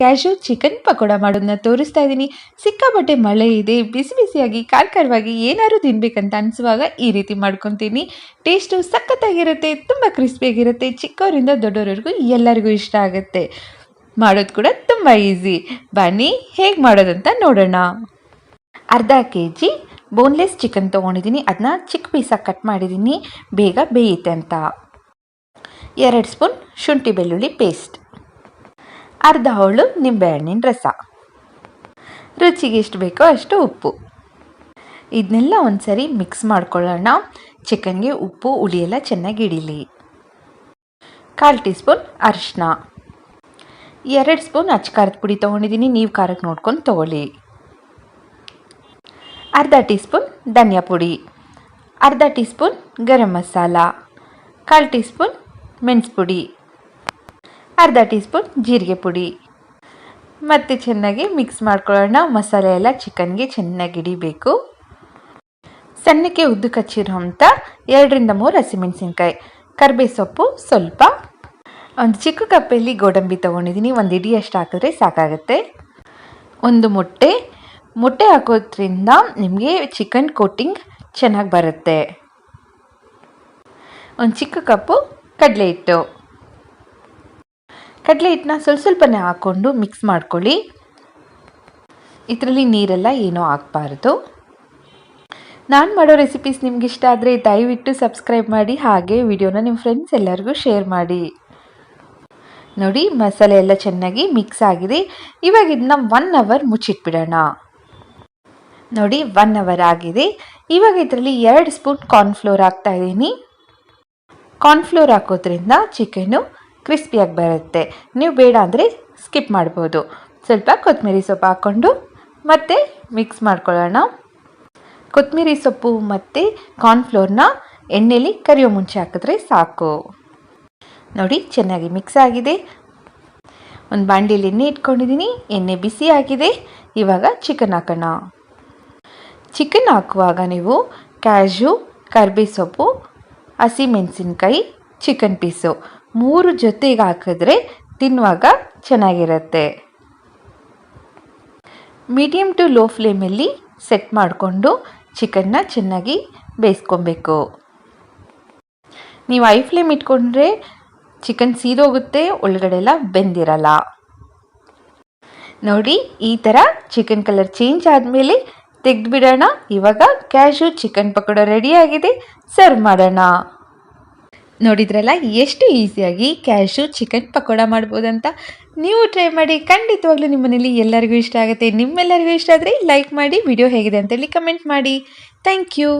Cash chicken pakoda ಮಾಡೋದನ್ನ ತೋರಿಸ್ತಾ ಇದ್ದೀನಿ. ಸಿಕ್ಕಾಪಟ್ಟೆ ಮಳೆ ಇದೆ, ಬಿಸಿ ಬಿಸಿಯಾಗಿ ಖಾರವಾಗಿ ಏನಾದ್ರು ತಿನ್ಬೇಕಂತ ಅನಿಸುವಾಗ ಈ ರೀತಿ ಮಾಡ್ಕೊತೀನಿ. ಟೇಸ್ಟು ಸಖತ್ತಾಗಿರುತ್ತೆ, ತುಂಬ ಕ್ರಿಸ್ಪಿಯಾಗಿರುತ್ತೆ. ಚಿಕ್ಕವರಿಂದ ದೊಡ್ಡವರಿಗೂ ಎಲ್ಲರಿಗೂ ಇಷ್ಟ ಆಗುತ್ತೆ. ಮಾಡೋದು ಕೂಡ ತುಂಬ ಈಸಿ. ಬನ್ನಿ ಹೇಗೆ ಮಾಡೋದಂತ ನೋಡೋಣ. ಅರ್ಧ kg ಬೋನ್ಲೆಸ್ ಚಿಕನ್ ತೊಗೊಂಡಿದ್ದೀನಿ. ಅದನ್ನ ಚಿಕ್ಕ ಪೀಸಾಗಿ ಕಟ್ ಮಾಡಿದ್ದೀನಿ, ಬೇಗ ಬೇಯುತ್ತೆ ಅಂತ. 2 ಸ್ಪೂನ್ ಶುಂಠಿ ಬೆಳ್ಳುಳ್ಳಿ ಪೇಸ್ಟ್, ಅರ್ಧ ಹೋಳು ನಿಂಬೆಹಣ್ಣಿನ ರಸ, ರುಚಿಗೆ ಎಷ್ಟು ಬೇಕೋ ಅಷ್ಟು ಉಪ್ಪು. ಇದನ್ನೆಲ್ಲ ಒಂದ್ಸರಿ ಮಿಕ್ಸ್ ಮಾಡ್ಕೊಳ್ಳೋಣ. ಚಿಕನ್ಗೆ ಉಪ್ಪು ಹುಳಿ ಎಲ್ಲ ಚೆನ್ನಾಗಿ ಹಿಡೀಲಿ. 1/4 ಟೀ ಸ್ಪೂನ್ ಅರಿಶಿನ, 2 ಸ್ಪೂನ್ ಅಚ್ಚ ಖಾರದ ಪುಡಿ ತೊಗೊಂಡಿದ್ದೀನಿ. ನೀವು ಖಾರಕ್ಕೆ ನೋಡ್ಕೊಂಡು ತೊಗೊಳ್ಳಿ. ಅರ್ಧ ಟೀ ಸ್ಪೂನ್ ಧನಿಯಾ ಪುಡಿ, ಅರ್ಧ tea spoon garam masala, 1/4 tea spoon ಮೆಣಸು ಪುಡಿ, ಅರ್ಧ ಟೀ ಸ್ಪೂನ್ ಜೀರಿಗೆ ಪುಡಿ. ಮತ್ತೆ ಚೆನ್ನಾಗಿ ಮಿಕ್ಸ್ ಮಾಡ್ಕೊಳ್ಳೋಣ. ಮಸಾಲೆ ಎಲ್ಲ ಚಿಕನ್ಗೆ ಚೆನ್ನಾಗಿ ಹಿಡಿಬೇಕು. ಸಣ್ಣಕ್ಕೆ ಉದ್ದು ಕಚ್ಚಿರೋಂಥ 2 ರಿಂದ 3 ಹಸಿಮೆಣಸಿನ್ಕಾಯಿ, ಕರಿಬೇವು ಸೊಪ್ಪು ಸ್ವಲ್ಪ, ಒಂದು ಚಿಕ್ಕ ಕಪ್ಪಲ್ಲಿ ಗೋಡಂಬಿ ತೊಗೊಂಡಿದ್ದೀನಿ. 1 ಹಿಡಿಯಷ್ಟು ಹಾಕಿದ್ರೆ ಸಾಕಾಗುತ್ತೆ. 1 ಮೊಟ್ಟೆ ಹಾಕೋದ್ರಿಂದ ನಿಮಗೆ ಚಿಕನ್ ಕೋಟಿಂಗ್ ಚೆನ್ನಾಗಿ ಬರುತ್ತೆ. 1 ಚಿಕ್ಕ ಕಪ್ಪು ಕಡಲೆ ಹಿಟ್ಟನ್ನ ಸ್ವಲ್ಪನೇ ಹಾಕ್ಕೊಂಡು ಮಿಕ್ಸ್ ಮಾಡ್ಕೊಳ್ಳಿ. ಇದರಲ್ಲಿ ನೀರೆಲ್ಲ ಏನೂ ಹಾಕಬಾರ್ದು. ನಾನು ಮಾಡೋ ರೆಸಿಪೀಸ್ ನಿಮ್ಗೆ ಇಷ್ಟ ಆದರೆ ದಯವಿಟ್ಟು ಸಬ್ಸ್ಕ್ರೈಬ್ ಮಾಡಿ, ಹಾಗೆ ವಿಡಿಯೋನ ನಿಮ್ಮ ಫ್ರೆಂಡ್ಸ್ ಎಲ್ಲರಿಗೂ ಶೇರ್ ಮಾಡಿ. ನೋಡಿ, ಮಸಾಲೆ ಎಲ್ಲ ಚೆನ್ನಾಗಿ ಮಿಕ್ಸ್ ಆಗಿದೆ. ಇವಾಗ ಇದನ್ನ 1 ಅವರ್ ಮುಚ್ಚಿಟ್ಬಿಡೋಣ. ನೋಡಿ, 1 ಅವರ್ ಆಗಿದೆ. ಇವಾಗ ಇದರಲ್ಲಿ 2 ಸ್ಪೂನ್ ಕಾರ್ನ್ಫ್ಲೋರ್ ಹಾಕ್ತಾ ಇದ್ದೀನಿ. ಕಾರ್ನ್ಫ್ಲೋರ್ ಹಾಕೋದ್ರಿಂದ ಚಿಕನ್ನು ಕ್ರಿಸ್ಪಿಯಾಗಿ ಬರುತ್ತೆ. ನೀವು ಬೇಡ ಅಂದರೆ ಸ್ಕಿಪ್ ಮಾಡ್ಬೋದು. ಸ್ವಲ್ಪ ಕೊತ್ತಂಬರಿ ಸೊಪ್ಪು ಹಾಕ್ಕೊಂಡು ಮತ್ತೆ ಮಿಕ್ಸ್ ಮಾಡ್ಕೊಳ್ಳೋಣ. ಕೊತ್ತಂಬರಿ ಸೊಪ್ಪು ಮತ್ತು ಕಾರ್ನ್ಫ್ಲೋರ್ನ ಎಣ್ಣೆಲಿ ಕರಿಯೋ ಮುಂಚೆ ಹಾಕಿದ್ರೆ ಸಾಕು. ನೋಡಿ, ಚೆನ್ನಾಗಿ ಮಿಕ್ಸ್ ಆಗಿದೆ. ಒಂದು ಬಾಂಡಿಯಲ್ಲಿ ಎಣ್ಣೆ ಇಟ್ಕೊಂಡಿದ್ದೀನಿ. ಎಣ್ಣೆ ಬಿಸಿ ಆಗಿದೆ. ಇವಾಗ ಚಿಕನ್ ಹಾಕೋಣ. ಚಿಕನ್ ಹಾಕುವಾಗ ನೀವು ಕ್ಯಾಶು, ಕರಿಬೇವು ಸೊಪ್ಪು, ಹಸಿಮೆಣಸಿನ್ಕಾಯಿ, ಚಿಕನ್ ಪೀಸು 3 ಜೊತೆಗೆ ಹಾಕಿದ್ರೆ ತಿನ್ನುವಾಗ ಚೆನ್ನಾಗಿರುತ್ತೆ. ಮೀಡಿಯಮ್ ಟು ಲೋ ಫ್ಲೇಮಲ್ಲಿ ಸೆಟ್ ಮಾಡಿಕೊಂಡು ಚಿಕನ್ನ ಚೆನ್ನಾಗಿ ಬೇಯಿಸ್ಕೊಬೇಕು. ನೀವು ಹೈ ಫ್ಲೇಮ್ ಇಟ್ಕೊಂಡ್ರೆ ಚಿಕನ್ ಸೀದೋಗುತ್ತೆ, ಒಳಗಡೆ ಎಲ್ಲ ಬೆಂದಿರಲ್ಲ. ನೋಡಿ, ಈ ಥರ ಚಿಕನ್ ಕಲರ್ ಚೇಂಜ್ ಆದಮೇಲೆ ತೆಗೆದುಬಿಡೋಣ. ಇವಾಗ ಕ್ಯಾಶು ಚಿಕನ್ ಪಕೋಡ ರೆಡಿಯಾಗಿದೆ. ಸರ್ವ್ ಮಾಡೋಣ. ನೋಡಿದ್ರಲ್ಲ ಎಷ್ಟು ಈಸಿಯಾಗಿ ಕ್ಯಾಶು ಚಿಕನ್ ಪಕೋಡ ಮಾಡ್ಬೋದಂತ. ನೀವು ಟ್ರೈ ಮಾಡಿ, ಖಂಡಿತವಾಗ್ಲೂ ನಿಮ್ಮ ಮನೇಲಿ ಎಲ್ಲರಿಗೂ ಇಷ್ಟ ಆಗುತ್ತೆ. ನಿಮ್ಮೆಲ್ಲರಿಗೂ ಇಷ್ಟ ಆದರೆ ಲೈಕ್ ಮಾಡಿ, ವಿಡಿಯೋ ಹೇಗಿದೆ ಅಂತೇಳಿ ಕಮೆಂಟ್ ಮಾಡಿ. Thank you.